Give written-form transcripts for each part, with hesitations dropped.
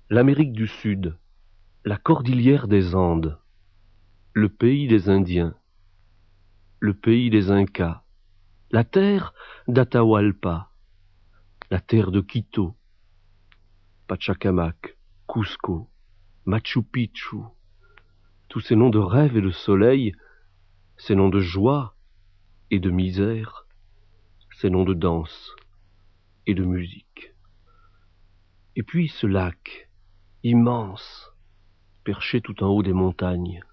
L'Amérique du Sud, la cordillère des Andes, le pays des Indiens, le pays des Incas, la terre d'Atahualpa, la terre de Quito, Pachacamac, Cusco, Machu Picchu, tous ces noms de rêve et de soleil, ces noms de joie et de misère, ces noms de danse et de musique. Et puis ce lac, immense, perché tout en haut des montagnes.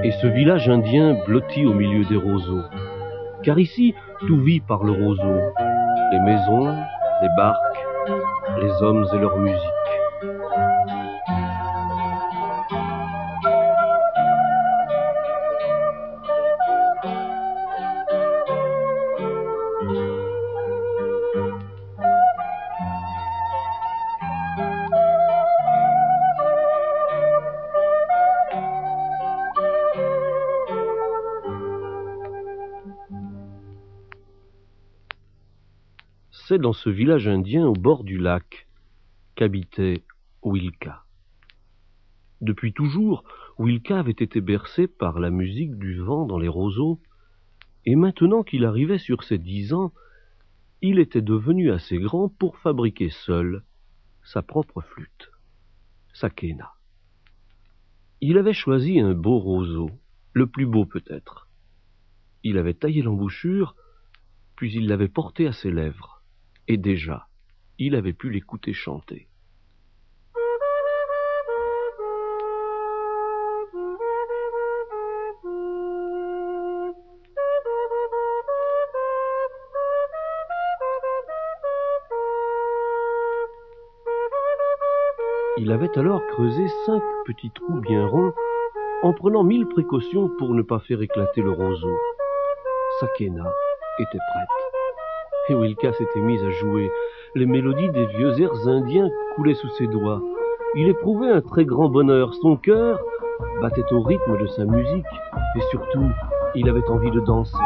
Et ce village indien blotti au milieu des roseaux. Car ici, tout vit par le roseau. Les maisons, les barques, les hommes et leur musique. C'est dans ce village indien au bord du lac qu'habitait Wilka. Depuis toujours, Wilka avait été bercé par la musique du vent dans les roseaux, et maintenant qu'il arrivait sur ses 10 ans, il était devenu assez grand pour fabriquer seul sa propre flûte, sa quena. Il avait choisi un beau roseau, le plus beau peut-être. Il avait taillé l'embouchure, puis il l'avait porté à ses lèvres. Et déjà, il avait pu l'écouter chanter. Il avait alors creusé 5 petits trous bien ronds, en prenant 1000 précautions pour ne pas faire éclater le roseau. Sa quena était prête. Et Wilka s'était mis à jouer. Les mélodies des vieux airs indiens coulaient sous ses doigts. Il éprouvait un très grand bonheur. Son cœur battait au rythme de sa musique. Et surtout, il avait envie de danser.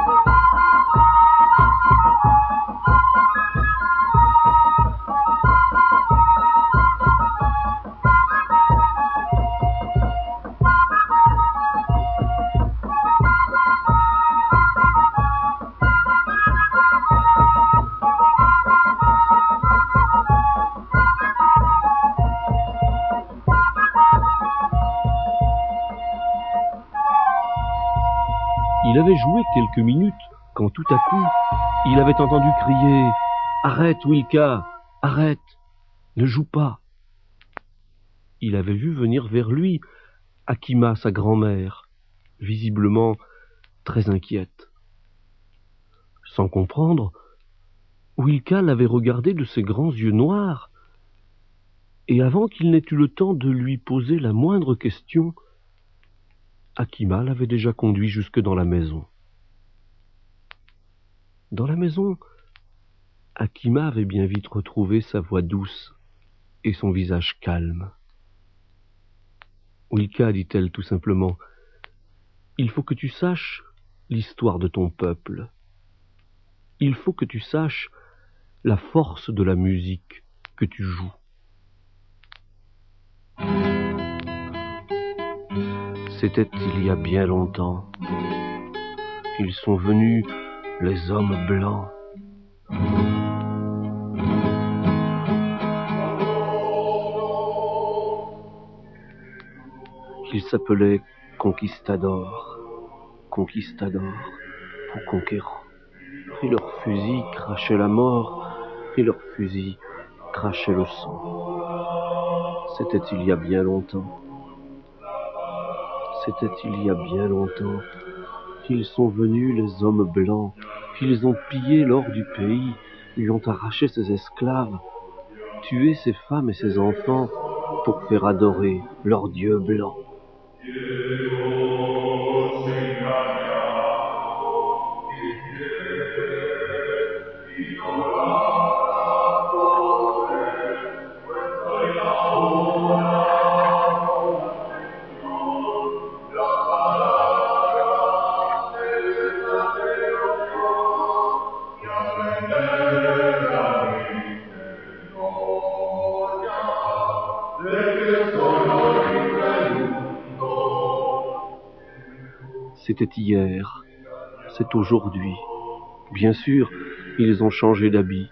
Il avait joué quelques minutes quand tout à coup, il avait entendu crier « Arrête, Wilka, arrête, ne joue pas !» Il avait vu venir vers lui Akima, sa grand-mère, visiblement très inquiète. Sans comprendre, Wilka l'avait regardé de ses grands yeux noirs, et avant qu'il n'ait eu le temps de lui poser la moindre question, Akima l'avait déjà conduit jusque dans la maison. Dans la maison, Akima avait bien vite retrouvé sa voix douce et son visage calme. « Wilka, dit-elle tout simplement, il faut que tu saches l'histoire de ton peuple. Il faut que tu saches la force de la musique que tu joues. » C'était il y a bien longtemps. Ils sont venus, les hommes blancs. Ils s'appelaient conquistadors. conquistadors ou conquérants. Et leurs fusils crachaient la mort, et leurs fusils crachaient le sang. C'était il y a bien longtemps. C'était il y a bien longtemps. Ils sont venus, les hommes blancs. Ils ont pillé l'or du pays, lui ont arraché ses esclaves, tué ses femmes et ses enfants pour faire adorer leur Dieu blanc. C'était hier, c'est aujourd'hui. Bien sûr, ils ont changé d'habit.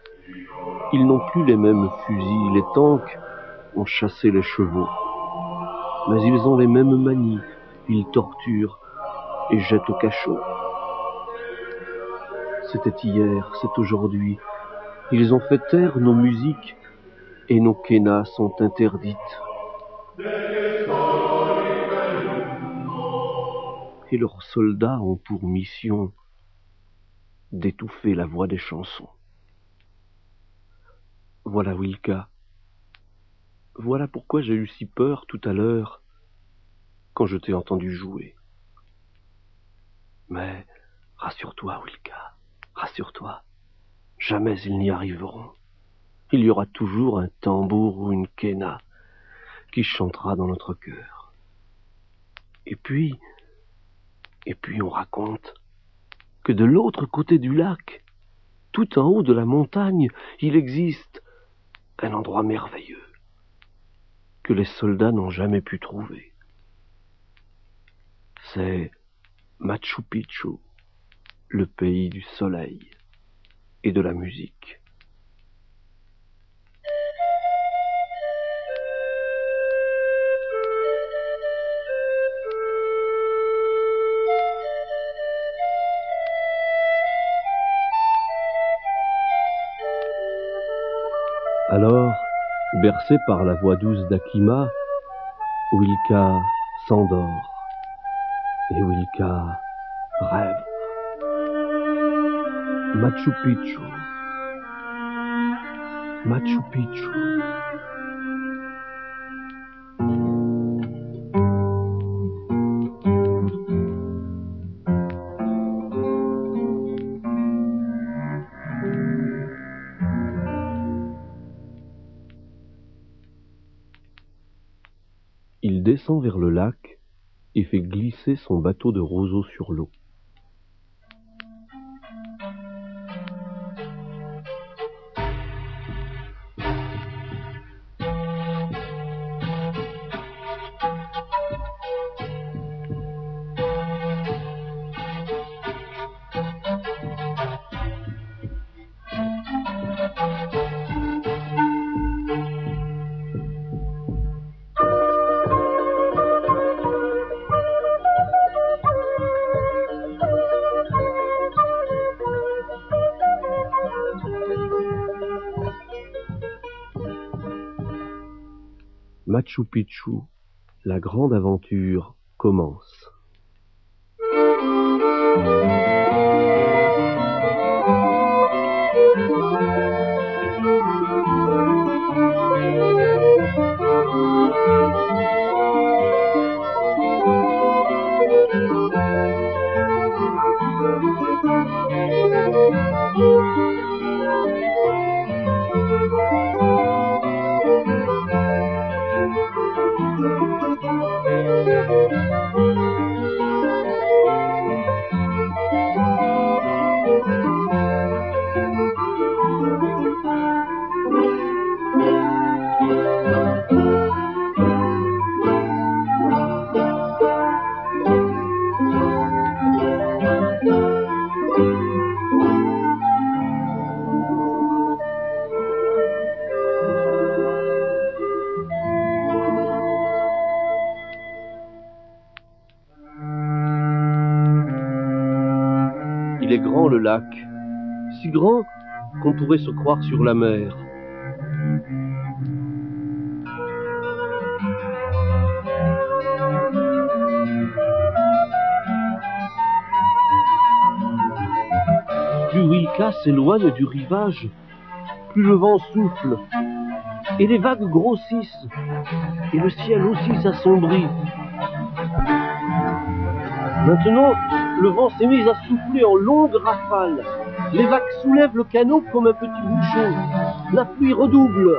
Ils n'ont plus les mêmes fusils, les tanks ont chassé les chevaux. Mais ils ont les mêmes manies, ils torturent et jettent au cachot. C'était hier, c'est aujourd'hui. Ils ont fait taire nos musiques et nos kénas sont interdites. Et leurs soldats ont pour mission d'étouffer la voix des chansons. Voilà, Wilka. Voilà pourquoi j'ai eu si peur tout à l'heure quand je t'ai entendu jouer. Mais rassure-toi, Wilka, rassure-toi. Jamais ils n'y arriveront. Il y aura toujours un tambour ou une kéna qui chantera dans notre cœur. Et puis on raconte que de l'autre côté du lac, tout en haut de la montagne, il existe un endroit merveilleux que les soldats n'ont jamais pu trouver. C'est Machu Picchu, le pays du soleil et de la musique. Alors, bercé par la voix douce d'Akima, Wilka s'endort et Wilka rêve. Machu Picchu, Machu Picchu. Il descend vers le lac et fait glisser son bateau de roseaux sur l'eau. Machu Picchu, la grande aventure commence. il est grand le lac, si grand qu'on pourrait se croire sur la mer. Plus Wilka s'éloigne du rivage, plus le vent souffle, et les vagues grossissent, et le ciel aussi s'assombrit. Maintenant, le vent s'est mis à souffler en longues rafales. Les vagues soulèvent le canot comme un petit bouchon. La pluie redouble.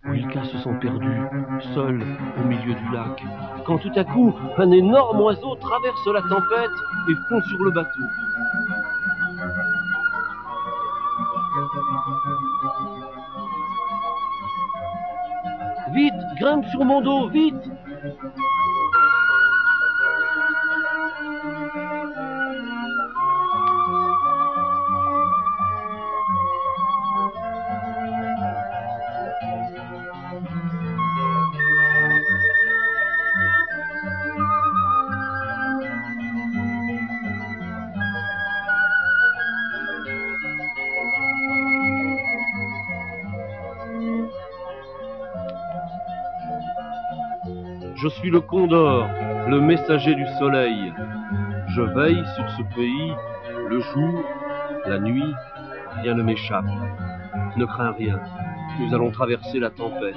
Wilka se sent perdu, seul au milieu du lac, quand tout à coup, un énorme oiseau traverse la tempête et fond sur le bateau. Vite, grimpe sur mon dos, vite! Je suis le Condor, le messager du soleil. Je veille sur ce pays, le jour, la nuit, rien ne m'échappe. Ne crains rien, nous allons traverser la tempête.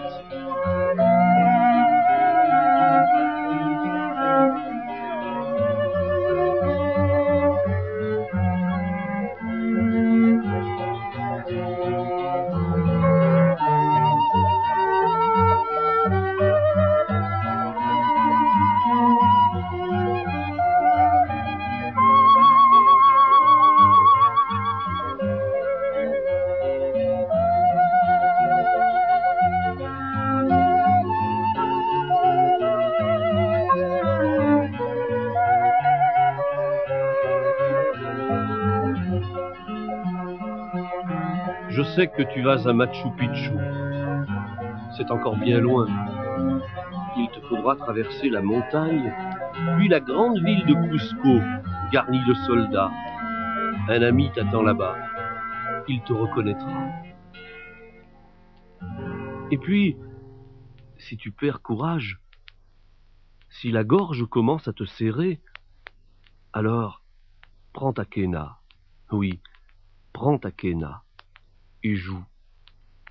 Je sais que tu vas à Machu Picchu. C'est encore bien loin. Il te faudra traverser la montagne, puis la grande ville de Cusco, garnie de soldats. Un ami t'attend là-bas. Il te reconnaîtra. Et puis, si tu perds courage, si la gorge commence à te serrer, alors prends ta quena. Oui, prends ta quena et joue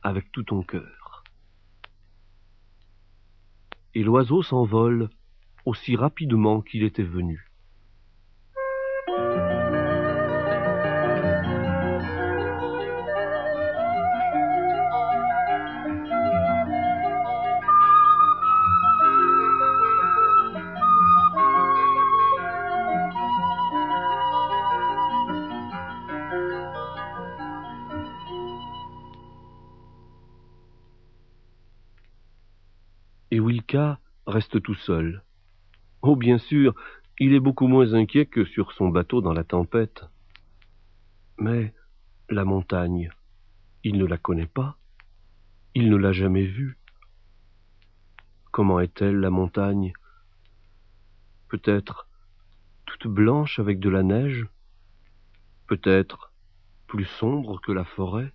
avec tout ton cœur. Et l'oiseau s'envole aussi rapidement qu'il était venu. Et Wilka reste tout seul. Oh, bien sûr, il est beaucoup moins inquiet que sur son bateau dans la tempête. Mais la montagne, il ne la connaît pas. Il ne l'a jamais vue. Comment est-elle, la montagne? Peut-être toute blanche avec de la neige? Peut-être plus sombre que la forêt?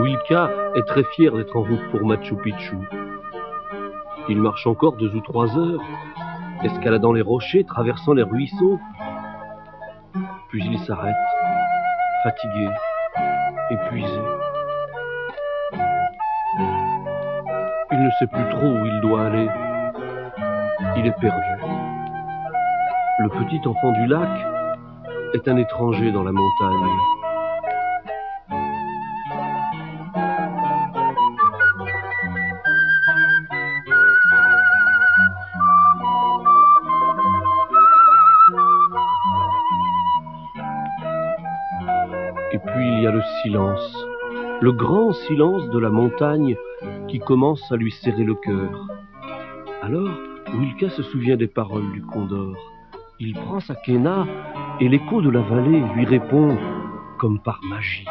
Wilka est très fier d'être en route pour Machu Picchu. Il marche encore 2 ou 3 heures, escaladant les rochers, traversant les ruisseaux. Puis il s'arrête, fatigué, épuisé. Il ne sait plus trop où il doit aller. Il est perdu. Le petit enfant du lac est un étranger dans la montagne. Et puis il y a le silence, le grand silence de la montagne qui commence à lui serrer le cœur. Alors, Wilka se souvient des paroles du Condor. Il prend sa quena et l'écho de la vallée lui répond comme par magie.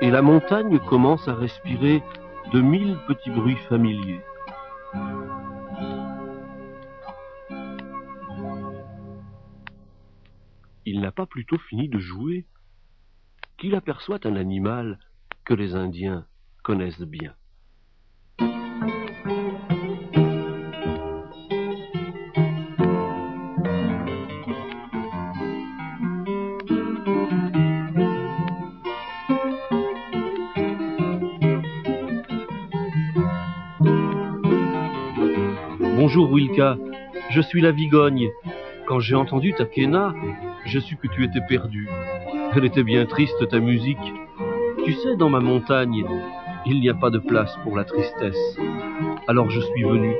Et la montagne commence à respirer de 1000 petits bruits familiers. Il n'a pas plutôt fini de jouer qu'il aperçoit un animal que les Indiens connaissent bien. Bonjour Wilka, je suis la Vigogne. Quand j'ai entendu ta quena, je sus que tu étais perdu. Elle était bien triste ta musique. Tu sais, dans ma montagne, il n'y a pas de place pour la tristesse. Alors je suis venu.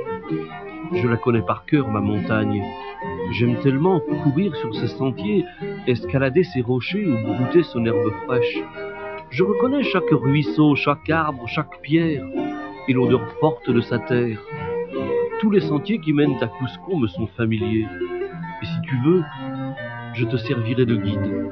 Je la connais par cœur, ma montagne. J'aime tellement courir sur ses sentiers, escalader ses rochers ou brouter son herbe fraîche. Je reconnais chaque ruisseau, chaque arbre, chaque pierre, et l'odeur forte de sa terre. Tous les sentiers qui mènent à Cusco me sont familiers. Et si tu veux, je te servirai de guide.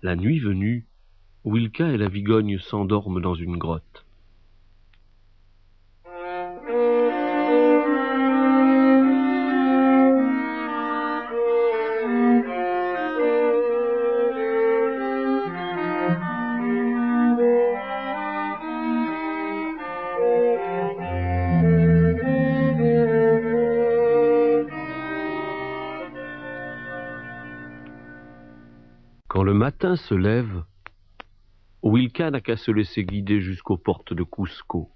La nuit venue, Wilka et la Vigogne s'endorment dans une grotte. Quand le matin se lève, Wilka n'a qu'à se laisser guider jusqu'aux portes de Cusco.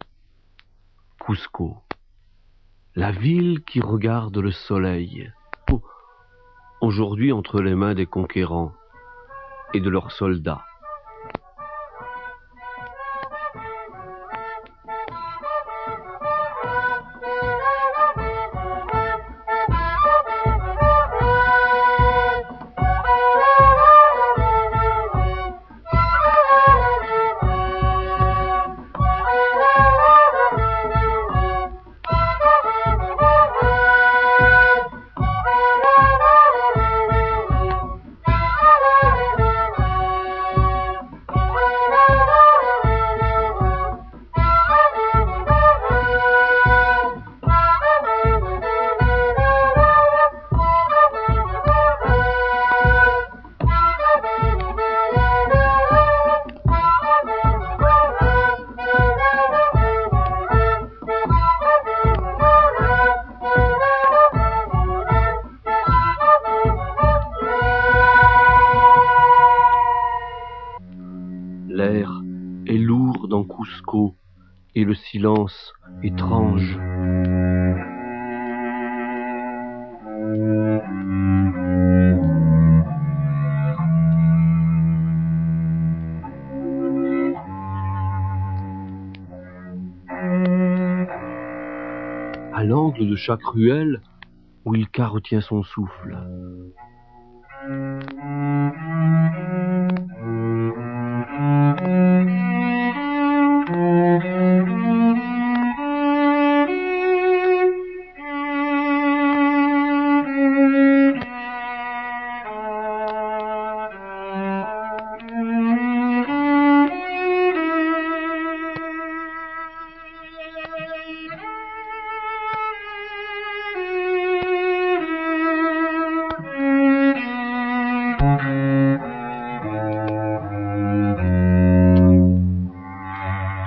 Cusco, la ville qui regarde le soleil. aujourd'hui entre les mains des conquérants et de leurs soldats. L'air est lourd dans Cusco et le silence étrange. À l'angle de chaque ruelle, Wilka retient son souffle.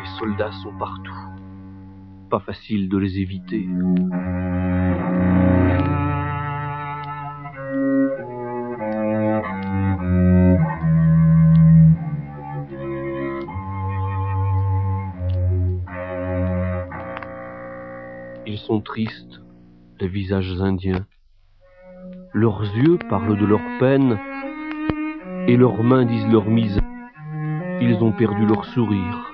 Les soldats sont partout. Pas facile de les éviter. Ils sont tristes, les visages indiens. Leurs yeux parlent de leur peine et leurs mains disent leur misère. Ils ont perdu leur sourire.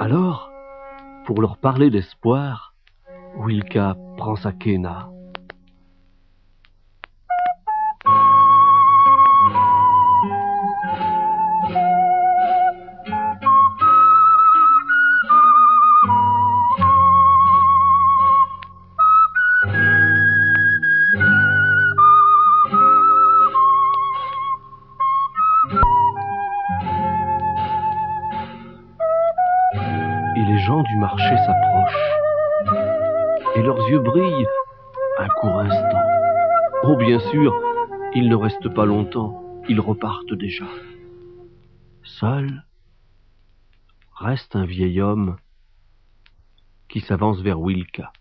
Alors, pour leur parler d'espoir, Wilka prend sa quena. Et les gens du marché s'approchent, et leurs yeux brillent un court instant. Oh, bien sûr, ils ne restent pas longtemps, ils repartent déjà. Seul reste un vieil homme qui s'avance vers Wilka.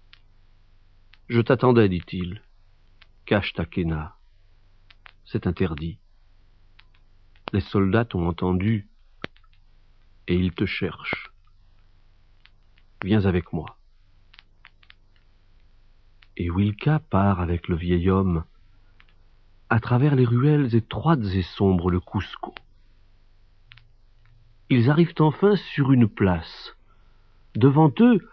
« Je t'attendais, dit-il. Cache ta quena. C'est interdit. Les soldats t'ont entendu et ils te cherchent. Viens avec moi. » Et Wilka part avec le vieil homme à travers les ruelles étroites et sombres de Cusco. Ils arrivent enfin sur une place. Devant eux,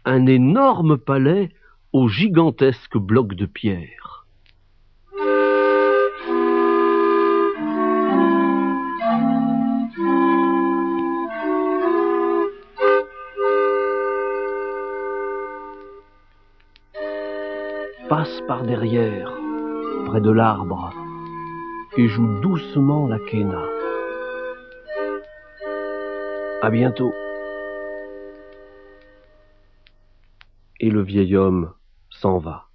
un énorme palais aux gigantesques blocs de pierre. Passe par derrière, près de l'arbre, et joue doucement la quena. À bientôt. Et le vieil homme s'en va.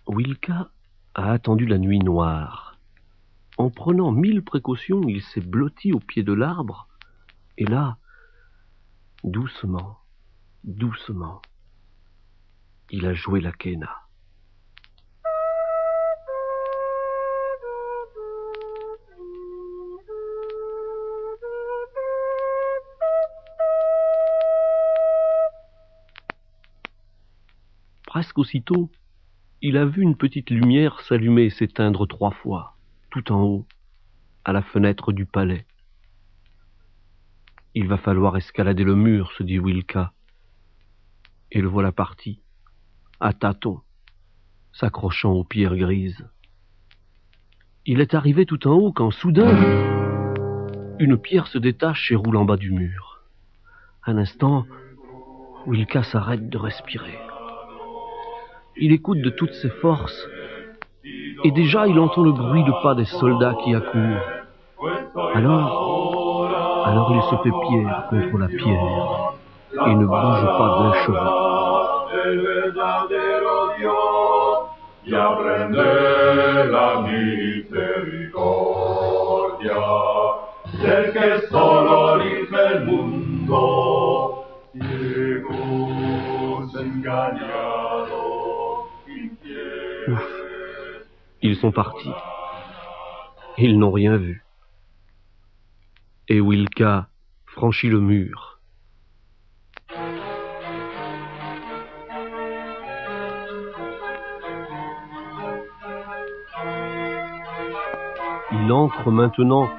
Wilka a attendu la nuit noire. En prenant 1000 précautions, il s'est blotti au pied de l'arbre, et là, doucement, doucement, il a joué la quena. Presque aussitôt, il a vu une petite lumière s'allumer et s'éteindre 3 fois, tout en haut, à la fenêtre du palais. Il va falloir escalader le mur, se dit Wilka. Et le voilà parti, à tâtons, s'accrochant aux pierres grises. Il est arrivé tout en haut quand, soudain, une pierre se détache et roule en bas du mur. Un instant, Wilka s'arrête de respirer. Il écoute de toutes ses forces, et déjà il entend le bruit de pas des soldats qui accourent. Alors il se fait pierre contre la pierre, et ne bouge pas d'un cheveu. Ouf, ils sont partis. Ils n'ont rien vu. Et Wilka franchit le mur. Il entre maintenant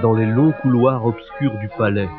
dans les longs couloirs obscurs du palais.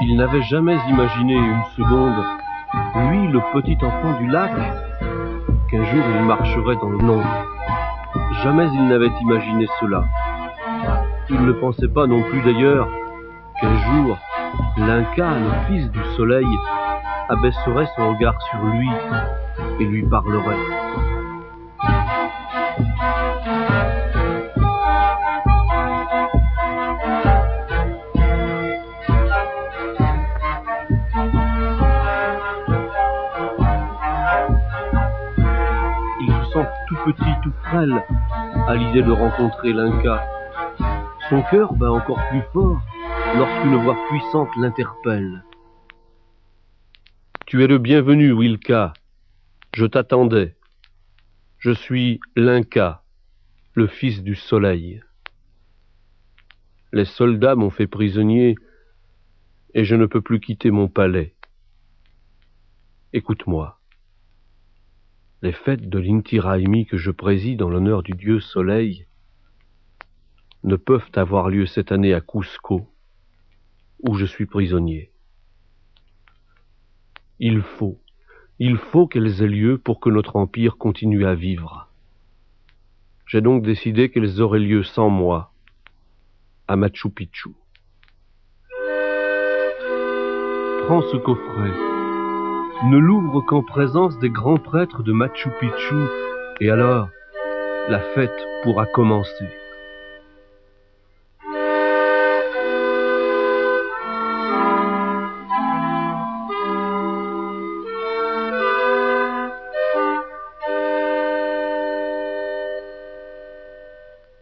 Il n'avait jamais imaginé une seconde, lui, le petit enfant du lac, qu'un jour il marcherait dans le nom. Jamais il n'avait imaginé cela. Il ne pensait pas non plus d'ailleurs qu'un jour, l'Inca, le fils du soleil, abaisserait son regard sur lui et lui parlerait. Tout petit, tout frêle, à l'idée de rencontrer l'Inca. Son cœur bat encore plus fort lorsqu'une voix puissante l'interpelle. Tu es le bienvenu, Wilka. Je t'attendais. Je suis l'Inca, le fils du soleil. Les soldats m'ont fait prisonnier et je ne peux plus quitter mon palais. Écoute-moi. Les fêtes de l'Inti Raymi que je préside en l'honneur du dieu Soleil ne peuvent avoir lieu cette année à Cusco, où je suis prisonnier. Il faut qu'elles aient lieu pour que notre empire continue à vivre. J'ai donc décidé qu'elles auraient lieu sans moi, à Machu Picchu. Prends ce coffret. Ne l'ouvre qu'en présence des grands prêtres de Machu Picchu, et alors, la fête pourra commencer.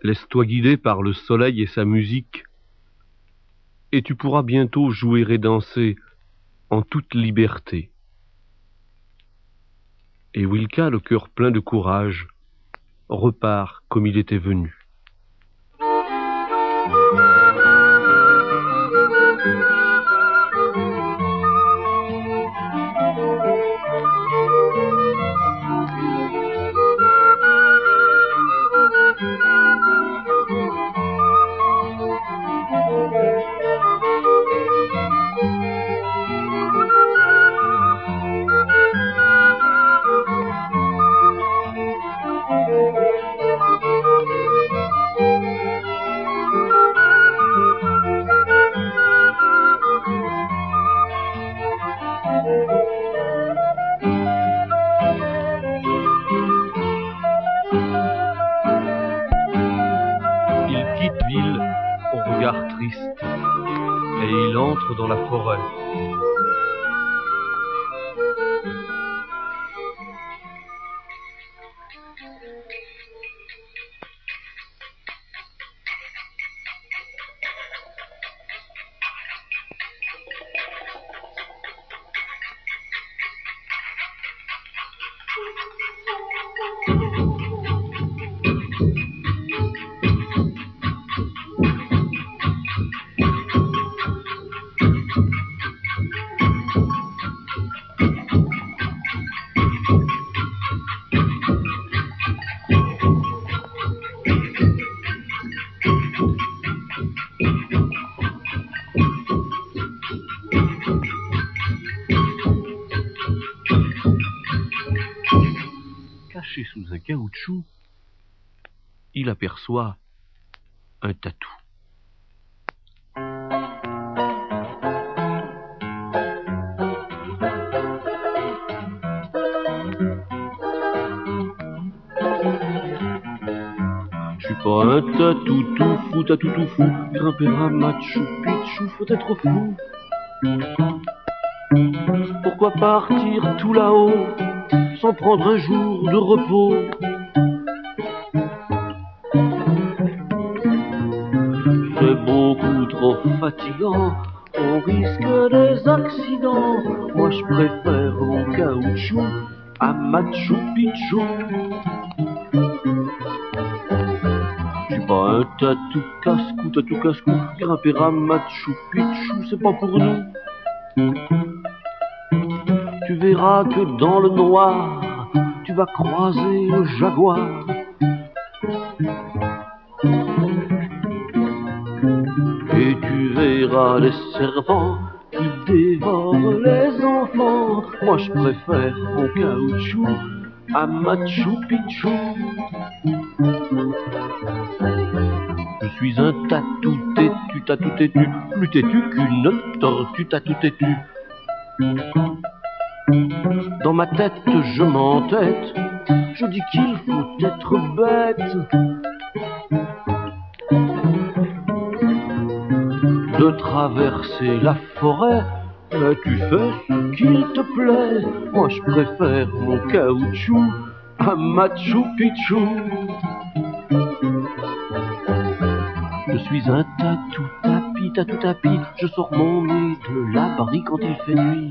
Laisse-toi guider par le soleil et sa musique, et tu pourras bientôt jouer et danser en toute liberté. Et Wilka, le cœur plein de courage, repart comme il était venu. Il quitte l'île au regard triste et il entre dans la forêt. Caché sous un caoutchouc, il aperçoit un tatou. Je suis pas un tatou tout fou, grimper à Machu Picchu, faut être fou. Pourquoi partir tout là-haut sans prendre un jour de repos? C'est beaucoup trop fatigant, on risque des accidents. Moi je préfère mon caoutchouc à Machu Picchu. Je suis pas un tatou casse-cou, grimper à Machu Picchu, c'est pas pour nous. Tu verras que dans le noir, tu vas croiser le jaguar. Et tu verras les serpents qui dévorent les enfants. Moi je préfère mon caoutchouc à Machu Picchu. Je suis un tatou têtu, plus têtu qu'une tortue tatou têtu. Dans ma tête je m'entête, je dis qu'il faut être bête de traverser la forêt. Mais tu fais ce qu'il te plaît, moi je préfère mon caoutchouc à Machu Picchu. Je suis un tatou tapis, je sors mon nez de l'abri quand il fait nuit.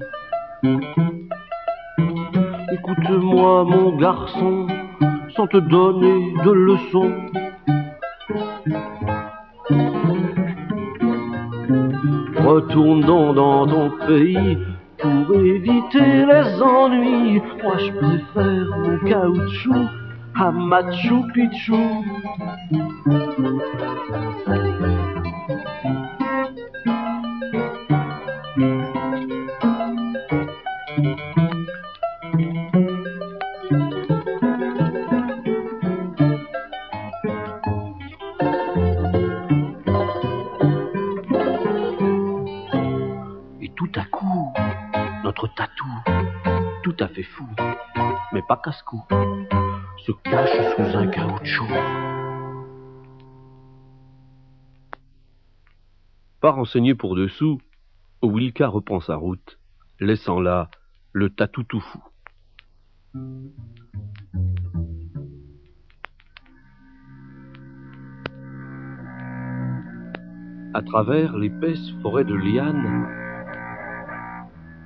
Écoute-moi mon garçon, sans te donner de leçons. Retourne donc dans ton pays pour éviter les ennuis. Moi je préfère mon caoutchouc à Machu Picchu. Tout à coup, notre tatou, tout à fait fou, mais pas casse-cou, se cache sous un caoutchouc. Pas renseigné pour dessous, Wilka reprend sa route, laissant là le tatou tout fou. À travers l'épaisse forêt de lianes,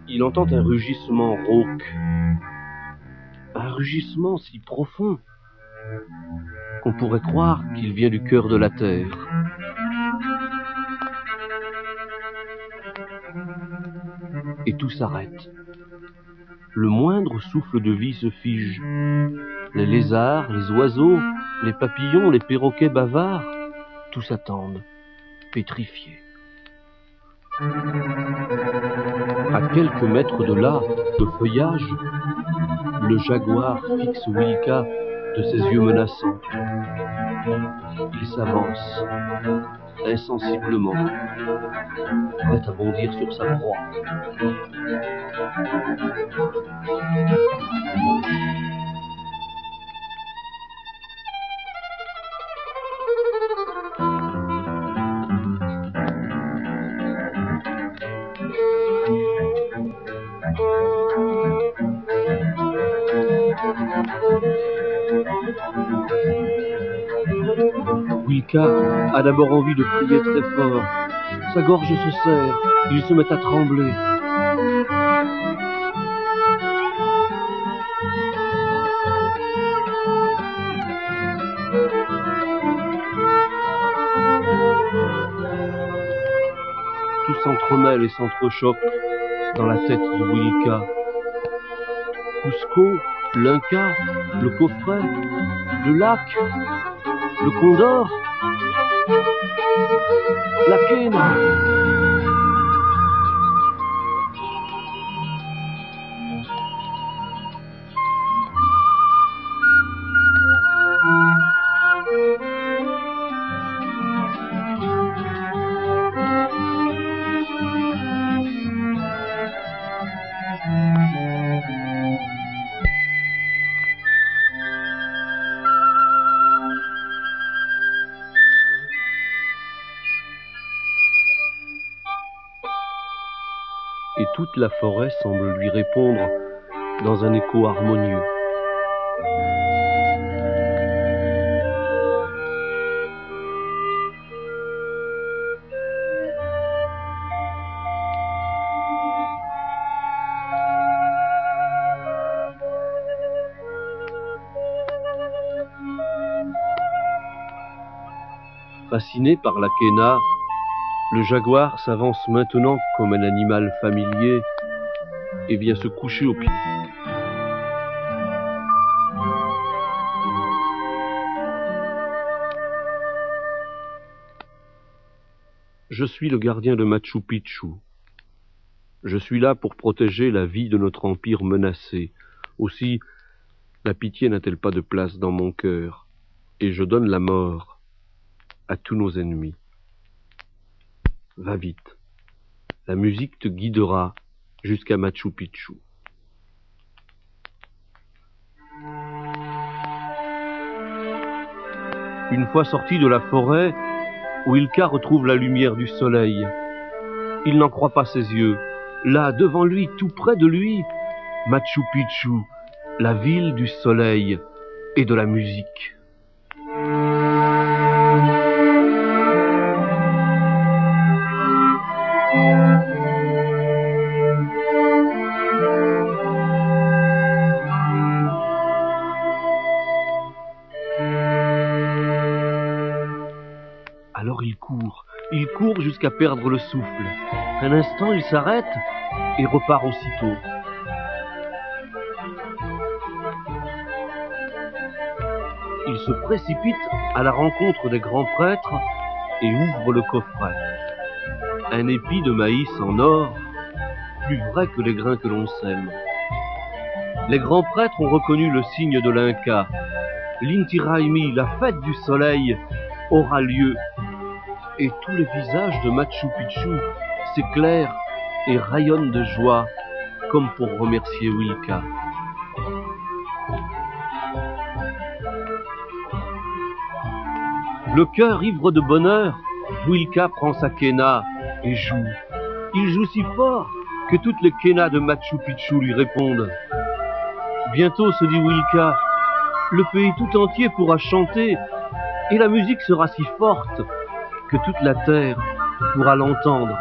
il entend un rugissement rauque, un rugissement si profond qu'on pourrait croire qu'il vient du cœur de la terre. Et tout s'arrête. Le moindre souffle de vie se fige. Les lézards, les oiseaux, les papillons, les perroquets bavards, tous attendent, pétrifiés. À quelques mètres de là, de feuillage, le jaguar fixe Wilka de ses yeux menaçants. Il s'avance, insensiblement, prêt à bondir sur sa proie. Wilka a d'abord envie de crier très fort. Sa gorge se serre, il se met à trembler. Tout s'entremêle et s'entrechoque dans la tête de Wilka. Cusco, l'Inca, le coffret, le lac, le condor, la quena. Et toute la forêt semble lui répondre dans un écho harmonieux. Fasciné par la quena, le jaguar s'avance maintenant comme un animal familier et vient se coucher au pied. Je suis le gardien de Machu Picchu. Je suis là pour protéger la vie de notre empire menacé. Aussi, la pitié n'a-t-elle pas de place dans mon cœur, et je donne la mort à tous nos ennemis. Va vite, la musique te guidera jusqu'à Machu Picchu. Une fois sorti de la forêt, Wilka retrouve la lumière du soleil. Il n'en croit pas ses yeux. Là, devant lui, tout près de lui, Machu Picchu, la ville du soleil et de la musique. Alors il court jusqu'à perdre le souffle. Un instant, il s'arrête et repart aussitôt. Il se précipite à la rencontre des grands prêtres et ouvre le coffret. Un épi de maïs en or, plus vrai que les grains que l'on sème. Les grands prêtres ont reconnu le signe de l'Inca. L'Inti Raymi, la fête du soleil, aura lieu. Et tous les visages de Machu Picchu s'éclairent et rayonnent de joie, comme pour remercier Wilka. Le cœur ivre de bonheur, Wilka prend sa quena et joue. Il joue si fort que toutes les quenas de Machu Picchu lui répondent. Bientôt, se dit Wilka, le pays tout entier pourra chanter et la musique sera si forte que toute la terre pourra l'entendre.